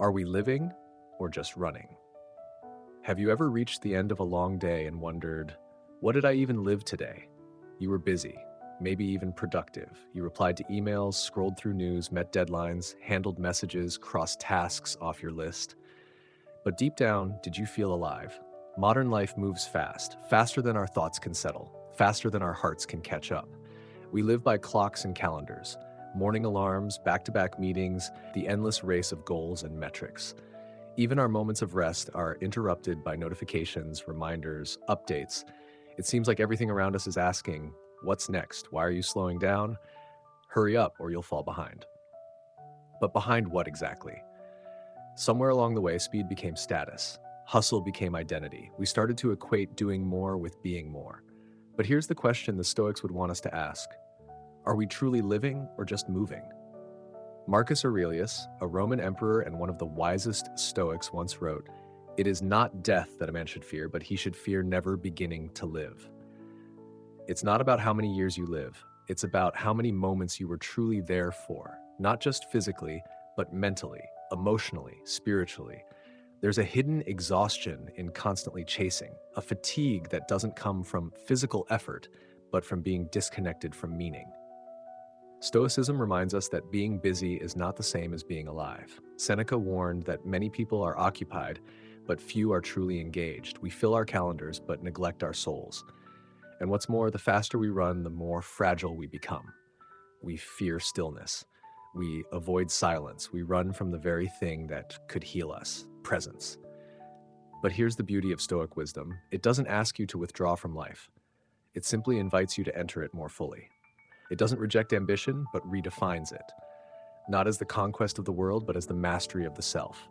Are we living or just running? Have you ever reached the end of a long day and wondered, what did I even live today? You were busy, maybe even productive. You replied to emails, scrolled through news, met deadlines, handled messages, crossed tasks off your list. But deep down, did you feel alive? Modern life moves fast, faster than our thoughts can settle, faster than our hearts can catch up. We live by clocks and calendars, morning alarms, back-to-back meetings, the endless race of goals and metrics. Even our moments of rest are interrupted by notifications, reminders, updates. It seems like everything around us is asking, what's next? Why are you slowing down? Hurry up or you'll fall behind. But behind what exactly? Somewhere along the way, speed became status. Hustle became identity. We started to equate doing more with being more. But here's the question the Stoics would want us to ask. Are we truly living or just moving? Marcus Aurelius, a Roman emperor and one of the wisest Stoics, once wrote, "It is not death that a man should fear, but he should fear never beginning to live." It's not about how many years you live. It's about how many moments you were truly there for, not just physically, but mentally, emotionally, spiritually. There's a hidden exhaustion in constantly chasing, a fatigue that doesn't come from physical effort, but from being disconnected from meaning. Stoicism reminds us that being busy is not the same as being alive. Seneca warned that many people are occupied, but few are truly engaged. We fill our calendars, but neglect our souls. And what's more, the faster we run, the more fragile we become. We fear stillness. We avoid silence. We run from the very thing that could heal us, presence. But here's the beauty of Stoic wisdom. It doesn't ask you to withdraw from life. It simply invites you to enter it more fully. It doesn't reject ambition, but redefines it. Not as the conquest of the world, but as the mastery of the self.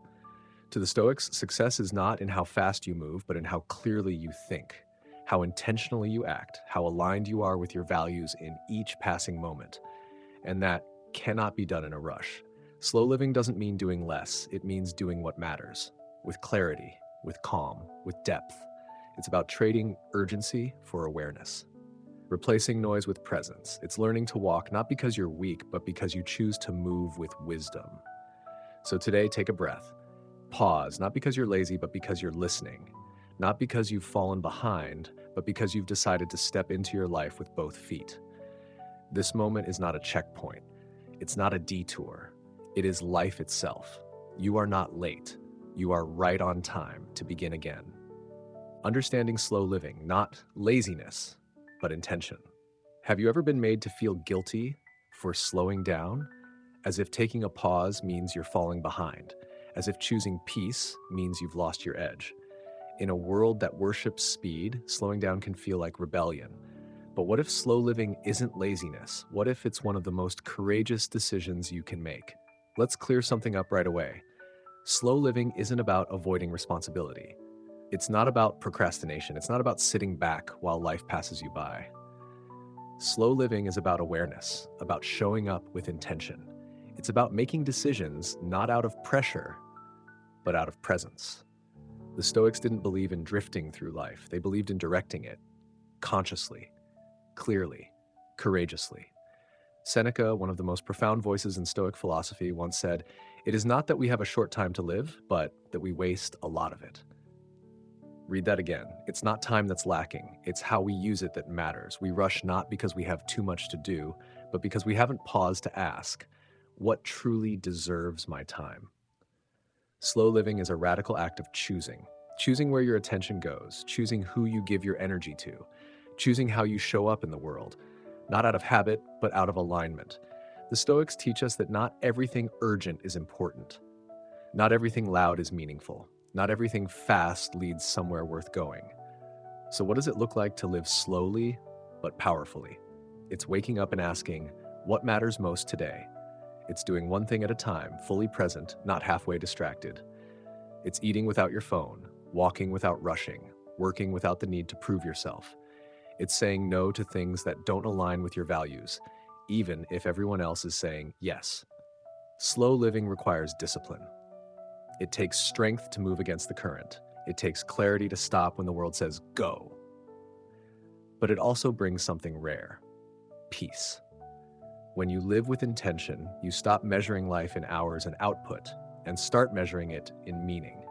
To the Stoics, success is not in how fast you move, but in how clearly you think, how intentionally you act, how aligned you are with your values in each passing moment. And that cannot be done in a rush. Slow living doesn't mean doing less. It means doing what matters, with clarity, with calm, with depth. It's about trading urgency for awareness. Replacing noise with presence. It's learning to walk not because you're weak, but because you choose to move with wisdom. So today, take a breath. Pause, not because you're lazy, but because you're listening. Not because you've fallen behind, but because you've decided to step into your life with both feet. This moment is not a checkpoint. It's not a detour. It is life itself. You are not late. You are right on time to begin again. Understanding slow living, not laziness, but intention. Have you ever been made to feel guilty for slowing down? As if taking a pause means you're falling behind. As if choosing peace means you've lost your edge. In a world that worships speed, slowing down can feel like rebellion. But what if slow living isn't laziness? What if it's one of the most courageous decisions you can make? Let's clear something up right away. Slow living isn't about avoiding responsibility. It's not about procrastination. It's not about sitting back while life passes you by. Slow living is about awareness, about showing up with intention. It's about making decisions not out of pressure, but out of presence. The Stoics didn't believe in drifting through life. They believed in directing it, consciously, clearly, courageously. Seneca, one of the most profound voices in Stoic philosophy, once said, "It is not that we have a short time to live, but that we waste a lot of it." Read that again. It's not time that's lacking. It's how we use it that matters. We rush not because we have too much to do, but because we haven't paused to ask, what truly deserves my time? Slow living is a radical act of choosing. Choosing where your attention goes, choosing who you give your energy to, choosing how you show up in the world, not out of habit, but out of alignment. The Stoics teach us that not everything urgent is important. Not everything loud is meaningful. Not everything fast leads somewhere worth going. So what does it look like to live slowly, but powerfully? It's waking up and asking, what matters most today? It's doing one thing at a time, fully present, not halfway distracted. It's eating without your phone, walking without rushing, working without the need to prove yourself. It's saying no to things that don't align with your values, even if everyone else is saying yes. Slow living requires discipline. It takes strength to move against the current. It takes clarity to stop when the world says go. But it also brings something rare: peace. When you live with intention, you stop measuring life in hours and output and start measuring it in meaning.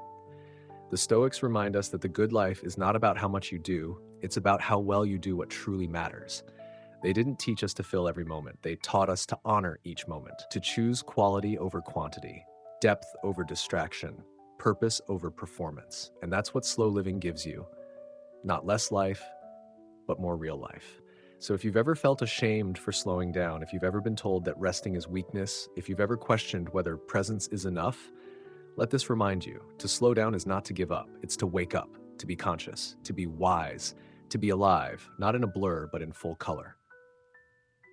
The Stoics remind us that the good life is not about how much you do, it's about how well you do what truly matters. They didn't teach us to fill every moment. They taught us to honor each moment, to choose quality over quantity, depth over distraction, purpose over performance. And that's what slow living gives you. Not less life, but more real life. So if you've ever felt ashamed for slowing down, if you've ever been told that resting is weakness, if you've ever questioned whether presence is enough, let this remind you, to slow down is not to give up. It's to wake up, to be conscious, to be wise, to be alive, not in a blur, but in full color.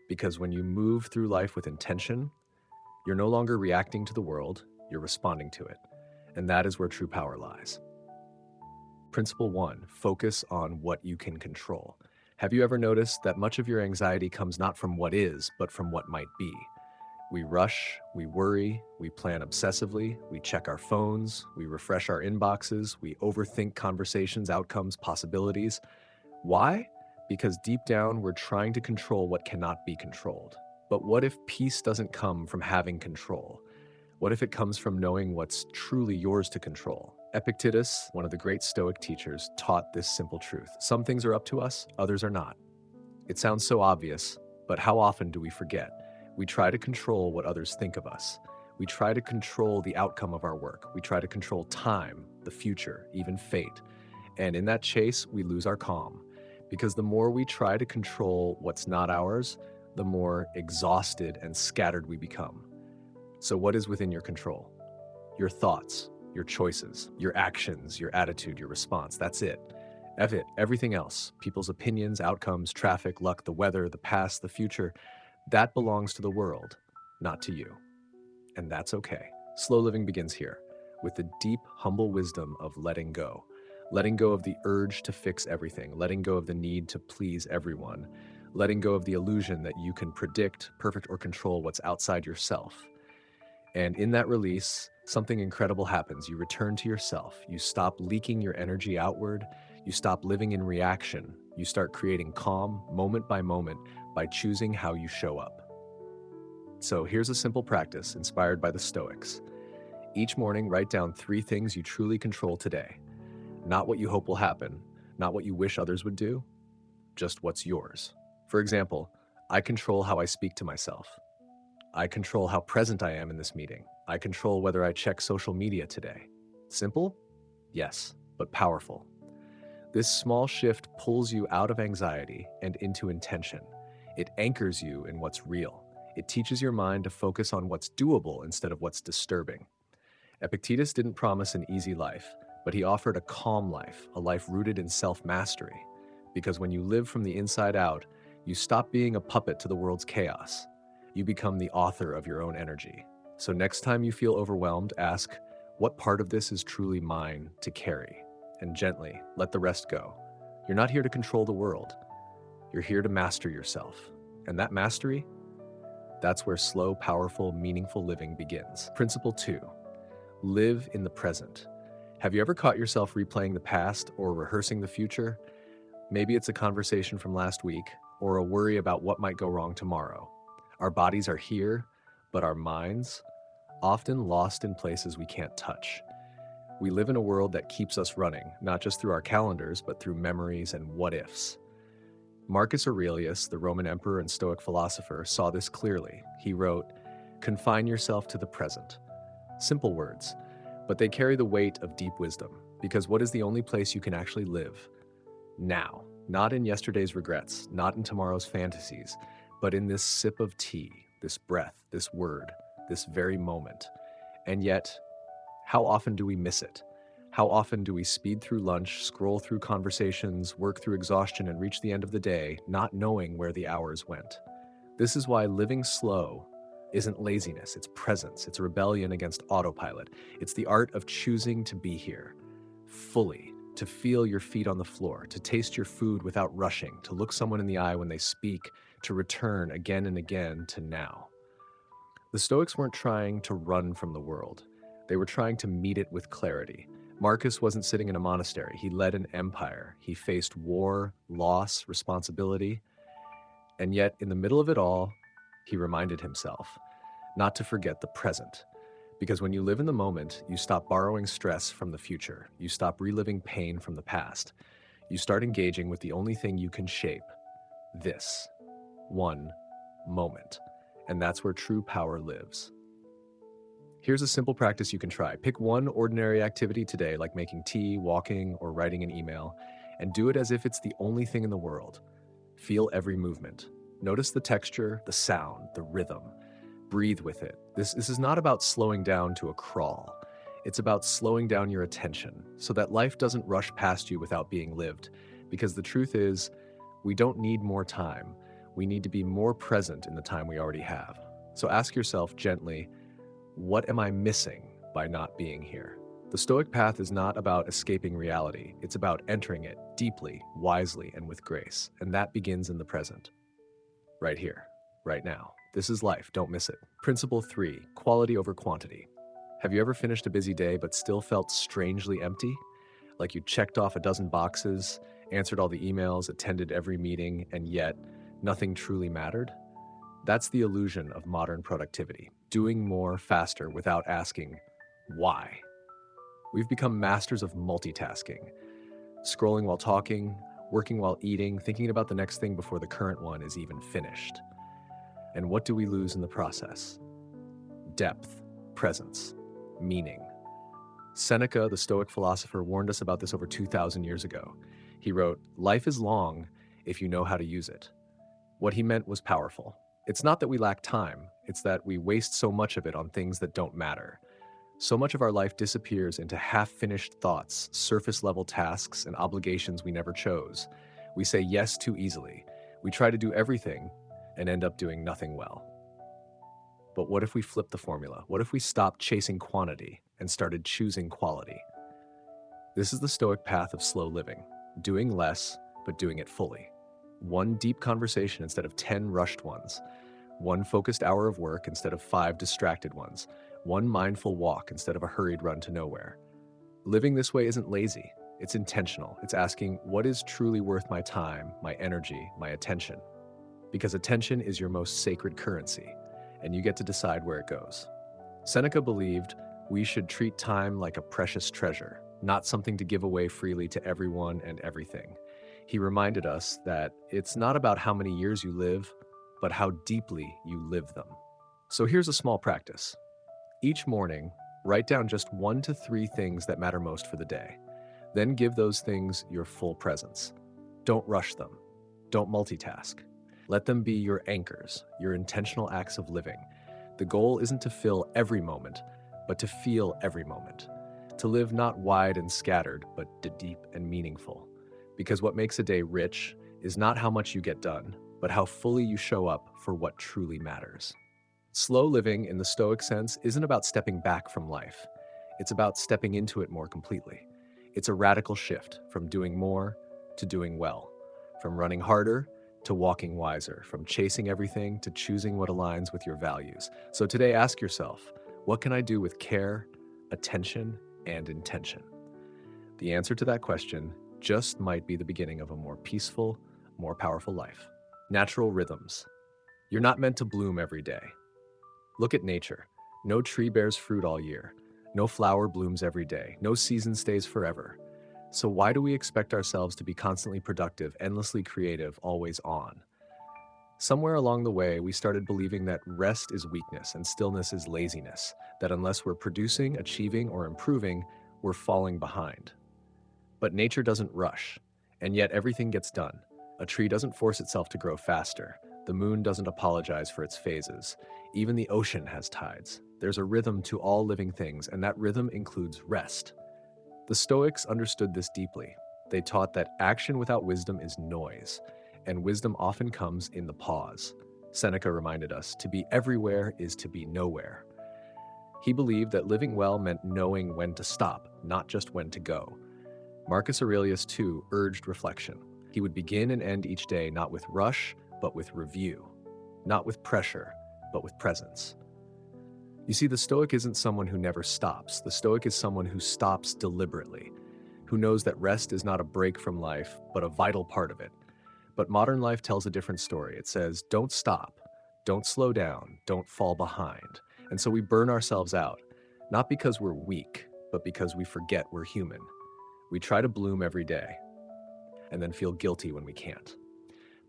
Because when you move through life with intention, you're no longer reacting to the world, you're responding to it. And that is where true power lies. Principle 1, focus on what you can control. Have you ever noticed that much of your anxiety comes not from what is, but from what might be? We rush, we worry, we plan obsessively, we check our phones, we refresh our inboxes, we overthink conversations, outcomes, possibilities. Why? Because deep down, we're trying to control what cannot be controlled. But what if peace doesn't come from having control? What if it comes from knowing what's truly yours to control? Epictetus, one of the great Stoic teachers, taught this simple truth. Some things are up to us, others are not. It sounds so obvious, but how often do we forget? We try to control what others think of us. We try to control the outcome of our work. We try to control time, the future, even fate. And in that chase, we lose our calm. Because the more we try to control what's not ours, the more exhausted and scattered we become. So what is within your control? Your thoughts, your choices, your actions, your attitude, your response. That's it. Everything else, people's opinions, outcomes, traffic, luck, the weather, the past, the future, that belongs to the world, not to you. And that's okay. Slow living begins here, with the deep, humble wisdom of letting go. Letting go of the urge to fix everything, letting go of the need to please everyone, letting go of the illusion that you can predict, perfect, or control what's outside yourself. And in that release, something incredible happens. You return to yourself. You stop leaking your energy outward. You stop living in reaction. You start creating calm, moment by moment, by choosing how you show up. So here's a simple practice inspired by the Stoics. Each morning, write down 3 things you truly control today. Not what you hope will happen, not what you wish others would do, just what's yours. For example, I control how I speak to myself. I control how present I am in this meeting. I control whether I check social media today. Simple? Yes, but powerful. This small shift pulls you out of anxiety and into intention. It anchors you in what's real. It teaches your mind to focus on what's doable instead of what's disturbing. Epictetus didn't promise an easy life, but he offered a calm life, a life rooted in self-mastery. Because when you live from the inside out, you stop being a puppet to the world's chaos. You become the author of your own energy. So next time you feel overwhelmed, ask, what part of this is truly mine to carry? And gently let the rest go. You're not here to control the world. You're here to master yourself. And that mastery, that's where slow, powerful, meaningful living begins. Principle 2, live in the present. Have you ever caught yourself replaying the past or rehearsing the future? Maybe it's a conversation from last week or a worry about what might go wrong tomorrow. Our bodies are here, but our minds, often lost in places we can't touch. We live in a world that keeps us running, not just through our calendars, but through memories and what-ifs. Marcus Aurelius, the Roman emperor and Stoic philosopher, saw this clearly. He wrote, "Confine yourself to the present." Simple words, but they carry the weight of deep wisdom, because what is the only place you can actually live? Now, not in yesterday's regrets, not in tomorrow's fantasies, but in this sip of tea, this breath, this word, this very moment. And yet, how often do we miss it? How often do we speed through lunch, scroll through conversations, work through exhaustion, and reach the end of the day, not knowing where the hours went? This is why living slow isn't laziness, it's presence, it's rebellion against autopilot. It's the art of choosing to be here, fully, to feel your feet on the floor, to taste your food without rushing, to look someone in the eye when they speak, to return again and again to now. The Stoics weren't trying to run from the world. They were trying to meet it with clarity. Marcus wasn't sitting in a monastery. He led an empire. He faced war, loss, responsibility. And yet, in the middle of it all, he reminded himself not to forget the present, Because when you live in the moment, you stop borrowing stress from the future. You stop reliving pain from the past. You start engaging with the only thing you can shape: this one moment. And that's where true power lives. Here's a simple practice you can try. Pick one ordinary activity today, like making tea, walking, or writing an email, and do it as if it's the only thing in the world. Feel every movement. Notice the texture, the sound, the rhythm. Breathe with it. This is not about slowing down to a crawl. It's about slowing down your attention so that life doesn't rush past you without being lived. Because the truth is, we don't need more time. We need to be more present in the time we already have. So ask yourself gently, what am I missing by not being here? The Stoic path is not about escaping reality. It's about entering it deeply, wisely, and with grace. And that begins in the present. Right here, right now. This is life, don't miss it. Principle 3, quality over quantity. Have you ever finished a busy day but still felt strangely empty? Like you checked off a dozen boxes, answered all the emails, attended every meeting, and yet nothing truly mattered? That's the illusion of modern productivity, doing more faster without asking, why? We've become masters of multitasking, scrolling while talking, working while eating, thinking about the next thing before the current one is even finished. And what do we lose in the process? Depth, presence, meaning. Seneca, the Stoic philosopher, warned us about this over 2,000 years ago. He wrote, "Life is long if you know how to use it." What he meant was powerful. It's not that we lack time, it's that we waste so much of it on things that don't matter. So much of our life disappears into half-finished thoughts, surface-level tasks, and obligations we never chose. We say yes too easily. We try to do everything and end up doing nothing well. But what if we flipped the formula? What if we stopped chasing quantity and started choosing quality? This is the Stoic path of slow living, doing less, but doing it fully. One deep conversation instead of 10 rushed ones. One focused hour of work instead of 5 distracted ones. One mindful walk instead of a hurried run to nowhere. Living this way isn't lazy. It's intentional. It's asking, what is truly worth my time, my energy, my attention? Because attention is your most sacred currency, and you get to decide where it goes. Seneca believed we should treat time like a precious treasure, not something to give away freely to everyone and everything. He reminded us that it's not about how many years you live, but how deeply you live them. So here's a small practice. Each morning, write down just 1 to 3 things that matter most for the day. Then give those things your full presence. Don't rush them. Don't multitask. Let them be your anchors, your intentional acts of living. The goal isn't to fill every moment, but to feel every moment. To live not wide and scattered, but deep and meaningful. Because what makes a day rich is not how much you get done, but how fully you show up for what truly matters. Slow living, in the Stoic sense, isn't about stepping back from life. It's about stepping into it more completely. It's a radical shift from doing more to doing well, from running harder to walking wiser, from chasing everything to choosing what aligns with your values. So today, ask yourself, what can I do with care, attention, and intention? The answer to that question just might be the beginning of a more peaceful, more powerful life. Natural rhythms. You're not meant to bloom every day. Look at nature. No tree bears fruit all year. No flower blooms every day. No season stays forever. So why do we expect ourselves to be constantly productive, endlessly creative, always on? Somewhere along the way, we started believing that rest is weakness and stillness is laziness, that unless we're producing, achieving, or improving, we're falling behind. But nature doesn't rush, and yet everything gets done. A tree doesn't force itself to grow faster. The moon doesn't apologize for its phases. Even the ocean has tides. There's a rhythm to all living things, and that rhythm includes rest. The Stoics understood this deeply. They taught that action without wisdom is noise, and wisdom often comes in the pause. Seneca reminded us, to be everywhere is to be nowhere. He believed that living well meant knowing when to stop, not just when to go. Marcus Aurelius, too, urged reflection. He would begin and end each day not with rush, but with review. Not with pressure, but with presence. You see, the Stoic isn't someone who never stops. The Stoic is someone who stops deliberately, who knows that rest is not a break from life, but a vital part of it. But modern life tells a different story. It says, don't stop, don't slow down, don't fall behind. And so we burn ourselves out. Not because we're weak, but because we forget we're human. We try to bloom every day and then feel guilty when we can't.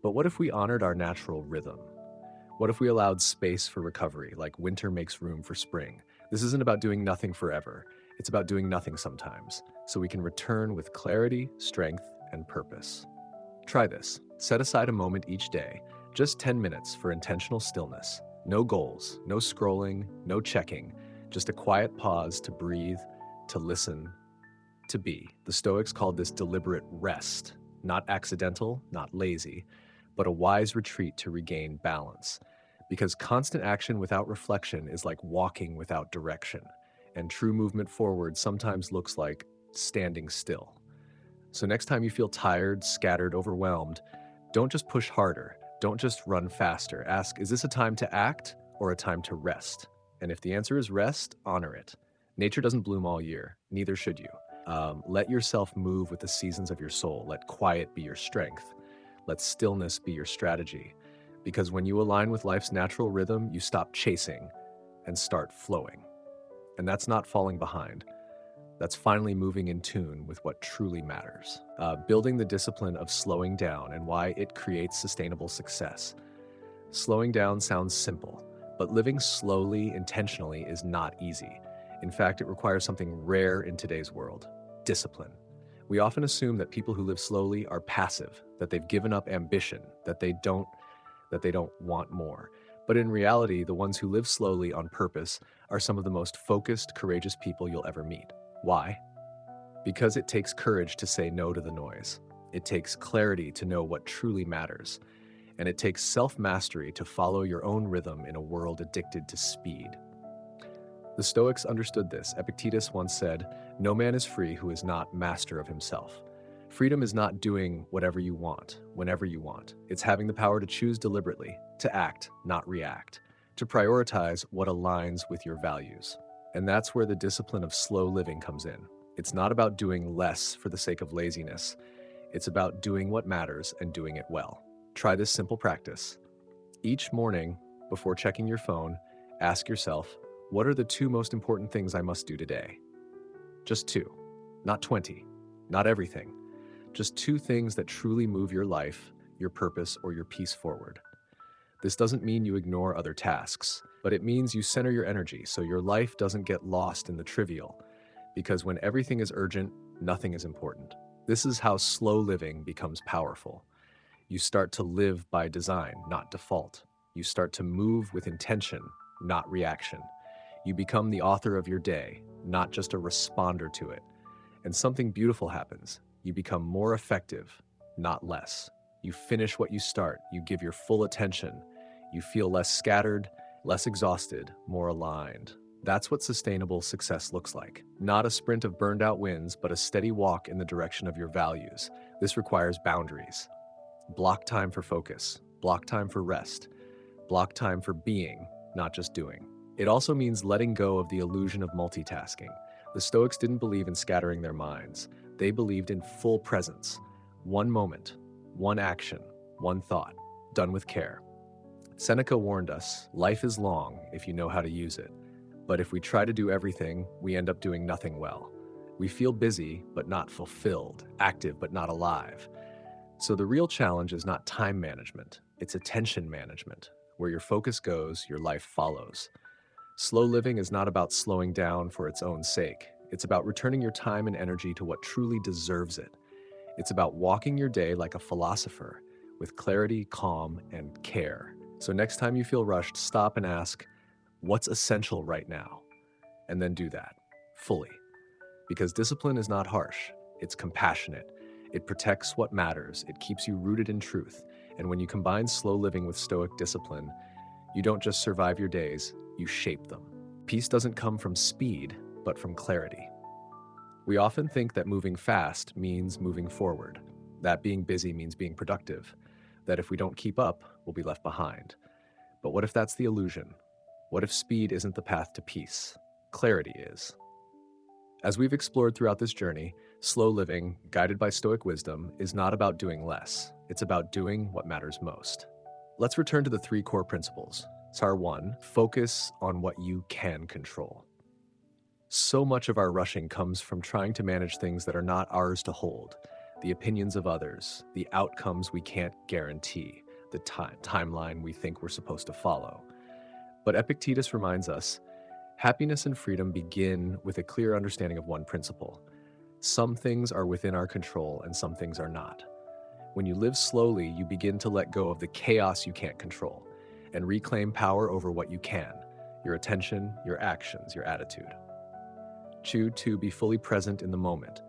But what if we honored our natural rhythm? What if we allowed space for recovery, like winter makes room for spring? This isn't about doing nothing forever. It's about doing nothing sometimes, so we can return with clarity, strength, and purpose. Try this. Set aside a moment each day, just 10 minutes for intentional stillness. No goals, no scrolling, no checking, just a quiet pause to breathe, to listen, to be. The Stoics called this deliberate rest, not accidental, not lazy, but a wise retreat to regain balance. Because constant action without reflection is like walking without direction, and true movement forward sometimes looks like standing still. So next time you feel tired, scattered, overwhelmed, don't just push harder. Don't just run faster. Ask, is this a time to act or a time to rest? And if the answer is rest, honor it. Nature doesn't bloom all year, neither should you. Let yourself move with the seasons of your soul. Let quiet be your strength. Let stillness be your strategy. Because when you align with life's natural rhythm, you stop chasing and start flowing. And that's not falling behind. That's finally moving in tune with what truly matters. Building the discipline of slowing down and why it creates sustainable success. Slowing down sounds simple, but living slowly, intentionally is not easy. In fact, it requires something rare in today's world: discipline. We often assume that people who live slowly are passive, that they've given up ambition, that they don't want more. But in reality, the ones who live slowly on purpose are some of the most focused, courageous people you'll ever meet. Why? Because it takes courage to say no to the noise. It takes clarity to know what truly matters. And it takes self-mastery to follow your own rhythm in a world addicted to speed. The Stoics understood this. Epictetus once said, "No man is free who is not master of himself." Freedom is not doing whatever you want, whenever you want. It's having the power to choose deliberately, to act, not react, to prioritize what aligns with your values. And that's where the discipline of slow living comes in. It's not about doing less for the sake of laziness. It's about doing what matters and doing it well. Try this simple practice. Each morning, before checking your phone, ask yourself, what are the 2 most important things I must do today? Just 2, not 20, not everything. Just 2 things that truly move your life, your purpose, or your peace forward. This doesn't mean you ignore other tasks, but it means you center your energy so your life doesn't get lost in the trivial. Because when everything is urgent, nothing is important. This is how slow living becomes powerful. You start to live by design, not default. You start to move with intention, not reaction. You become the author of your day, not just a responder to it. And something beautiful happens. You become more effective, not less. You finish what you start. You give your full attention. You feel less scattered, less exhausted, more aligned. That's what sustainable success looks like. Not a sprint of burned out wins, but a steady walk in the direction of your values. This requires boundaries. Block time for focus. Block time for rest. Block time for being, not just doing. It also means letting go of the illusion of multitasking. The Stoics didn't believe in scattering their minds. They believed in full presence. One moment, one action, one thought, done with care. Seneca warned us, life is long if you know how to use it. But if we try to do everything, we end up doing nothing well. We feel busy, but not fulfilled, active, but not alive. So the real challenge is not time management, it's attention management. Where your focus goes, your life follows. Slow living is not about slowing down for its own sake. It's about returning your time and energy to what truly deserves it. It's about walking your day like a philosopher, with clarity, calm, and care. So next time you feel rushed, stop and ask, what's essential right now? And then do that, fully. Because discipline is not harsh, it's compassionate. It protects what matters, it keeps you rooted in truth. And when you combine slow living with Stoic discipline, you don't just survive your days, you shape them. Peace doesn't come from speed, but from clarity. We often think that moving fast means moving forward, that being busy means being productive, that if we don't keep up, we'll be left behind. But what if that's the illusion? What if speed isn't the path to peace? Clarity is. As we've explored throughout this journey, slow living, guided by Stoic wisdom, is not about doing less. It's about doing what matters most. Let's return to the 3 core principles. SAR 1, focus on what you can control. So much of our rushing comes from trying to manage things that are not ours to hold, the opinions of others, the outcomes we can't guarantee, the timeline we think we're supposed to follow. But Epictetus reminds us happiness and freedom begin with a clear understanding of one principle. Some things are within our control and some things are not. When you live slowly, you begin to let go of the chaos you can't control and reclaim power over what you can: your attention, your actions, your attitude. Choose to be fully present in the moment.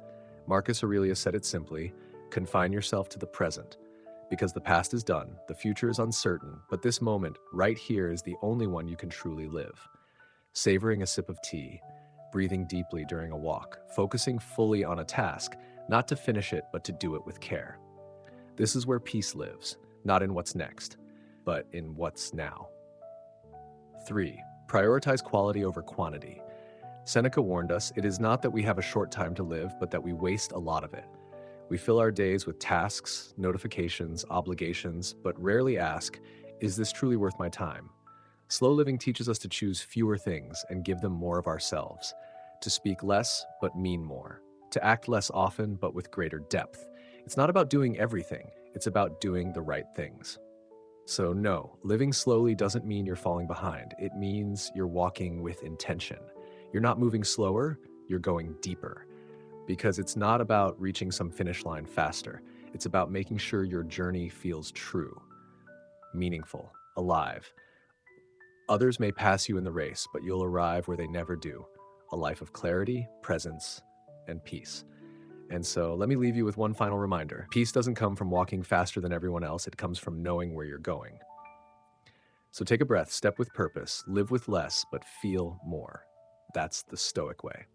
Marcus Aurelius said it simply: confine yourself to the present. Because the past is done, the future is uncertain, but this moment, right here, is the only one you can truly live. Savoring a sip of tea, breathing deeply during a walk, focusing fully on a task, not to finish it, but to do it with care. This is where peace lives, not in what's next, but in what's now. 3. Prioritize quality over quantity. Seneca warned us, it is not that we have a short time to live, but that we waste a lot of it. We fill our days with tasks, notifications, obligations, but rarely ask, is this truly worth my time? Slow living teaches us to choose fewer things and give them more of ourselves, to speak less but mean more, to act less often but with greater depth. It's not about doing everything, it's about doing the right things. So no, living slowly doesn't mean you're falling behind. It means you're walking with intention. You're not moving slower, you're going deeper. Because it's not about reaching some finish line faster. It's about making sure your journey feels true, meaningful, alive. Others may pass you in the race, but you'll arrive where they never do: a life of clarity, presence, and peace. And so let me leave you with one final reminder. Peace doesn't come from walking faster than everyone else, it comes from knowing where you're going. So take a breath, step with purpose, live with less, but feel more. That's the Stoic way.